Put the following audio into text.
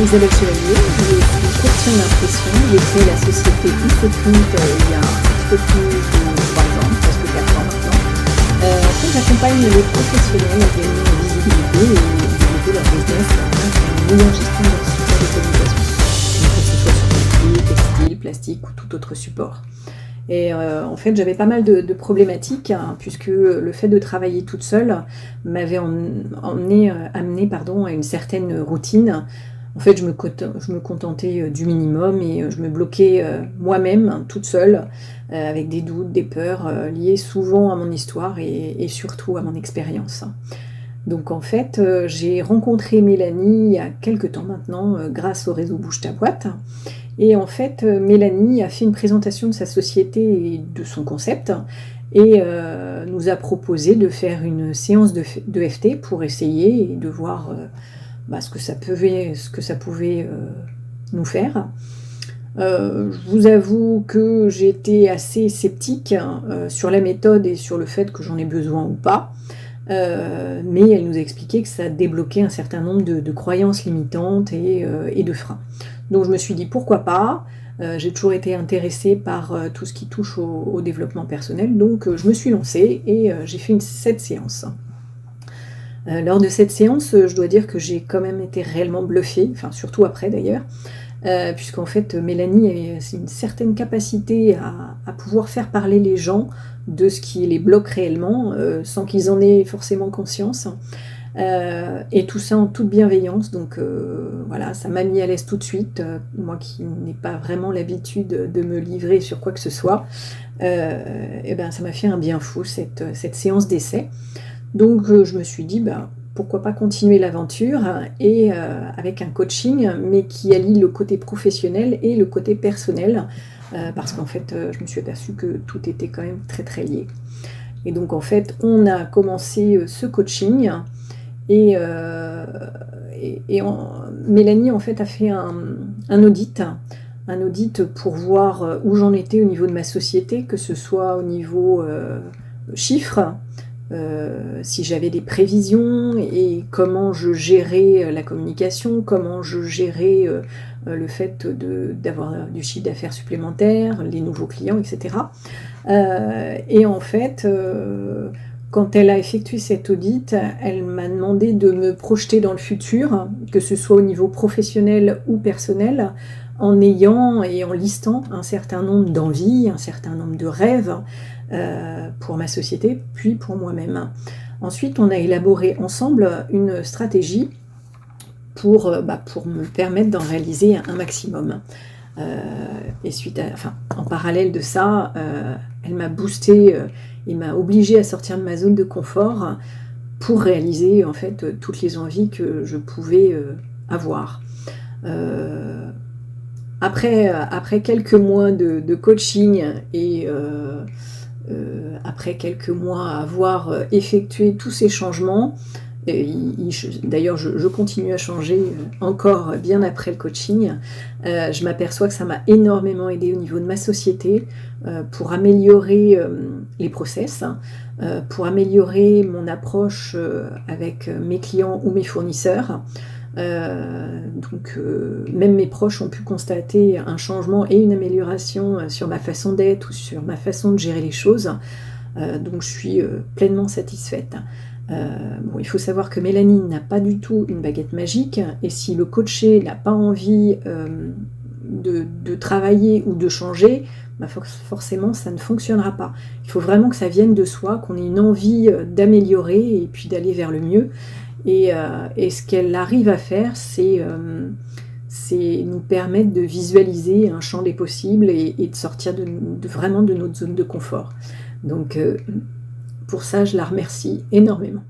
Isabelle Chevalier, je suis courtier en impression. J'ai créé la société InfoPrint il y a un peu plus de 3 ans, presque 4 ans maintenant. En fait, j'accompagne les professionnels à gagner en visibilité et développer leur business grâce à une meilleure gestion de leur support de communication. Donc, que ce soit sur papier, textile, plastique ou tout autre support. Et en fait, j'avais pas mal de problématiques, puisque le fait de travailler toute seule m'avait amené à une certaine routine. En fait, je me contentais du minimum et je me bloquais moi-même, toute seule, avec des doutes, des peurs liées souvent à mon histoire et surtout à mon expérience. Donc en fait, j'ai rencontré Mélanie il y a quelques temps maintenant, grâce au réseau Bouge ta boîte. Et en fait, Mélanie a fait une présentation de sa société et de son concept et nous a proposé de faire une séance de FT pour essayer et de voir ce que ça pouvait nous faire. Je vous avoue que j'étais assez sceptique sur la méthode et sur le fait que j'en ai besoin ou pas. Mais elle nous a expliqué que ça débloquait un certain nombre de croyances limitantes et de freins. Donc je me suis dit pourquoi pas, j'ai toujours été intéressée par tout ce qui touche au développement personnel, donc je me suis lancée et j'ai fait cette séance. Lors de cette séance, je dois dire que j'ai quand même été réellement bluffée, enfin surtout après d'ailleurs, puisqu'en fait Mélanie a une certaine capacité à pouvoir faire parler les gens de ce qui les bloque réellement, sans qu'ils en aient forcément conscience. Et tout ça en toute bienveillance, donc voilà, ça m'a mis à l'aise tout de suite, moi qui n'ai pas vraiment l'habitude de me livrer sur quoi que ce soit, et ça m'a fait un bien fou cette séance d'essai. Donc je me suis dit pourquoi pas continuer l'aventure et avec un coaching mais qui allie le côté professionnel et le côté personnel, parce qu'en fait je me suis aperçue que tout était quand même très très lié. Et donc en fait on a commencé ce coaching. Mélanie en fait a fait un audit pour voir où j'en étais au niveau de ma société, que ce soit au niveau chiffres, si j'avais des prévisions et comment je gérais la communication, comment je gérais le fait d'avoir du chiffre d'affaires supplémentaire, les nouveaux clients, etc. Et en fait, quand elle a effectué cet audit, elle m'a demandé de me projeter dans le futur, que ce soit au niveau professionnel ou personnel, en ayant et en listant un certain nombre d'envies, un certain nombre de rêves pour ma société, puis pour moi-même. Ensuite, on a élaboré ensemble une stratégie pour me permettre d'en réaliser un maximum. Et en parallèle de ça, elle m'a boosté et m'a obligée à sortir de ma zone de confort pour réaliser en fait toutes les envies que je pouvais avoir. Après quelques mois de coaching et après quelques mois à avoir effectué tous ces changements, d'ailleurs je continue à changer encore bien après le coaching, je m'aperçois que ça m'a énormément aidé au niveau de ma société pour améliorer les process, pour améliorer mon approche avec mes clients ou mes fournisseurs. Donc même mes proches ont pu constater un changement et une amélioration sur ma façon d'être ou sur ma façon de gérer les choses, donc je suis pleinement satisfaite. Il faut savoir que Mélanie n'a pas du tout une baguette magique, et si le coaché n'a pas envie de travailler ou de changer, forcément ça ne fonctionnera pas. Il faut vraiment que ça vienne de soi, qu'on ait une envie d'améliorer et puis d'aller vers le mieux. Et ce qu'elle arrive à faire, c'est nous permettre de visualiser un champ des possibles et de sortir vraiment de notre zone de confort. Donc pour ça, je la remercie énormément.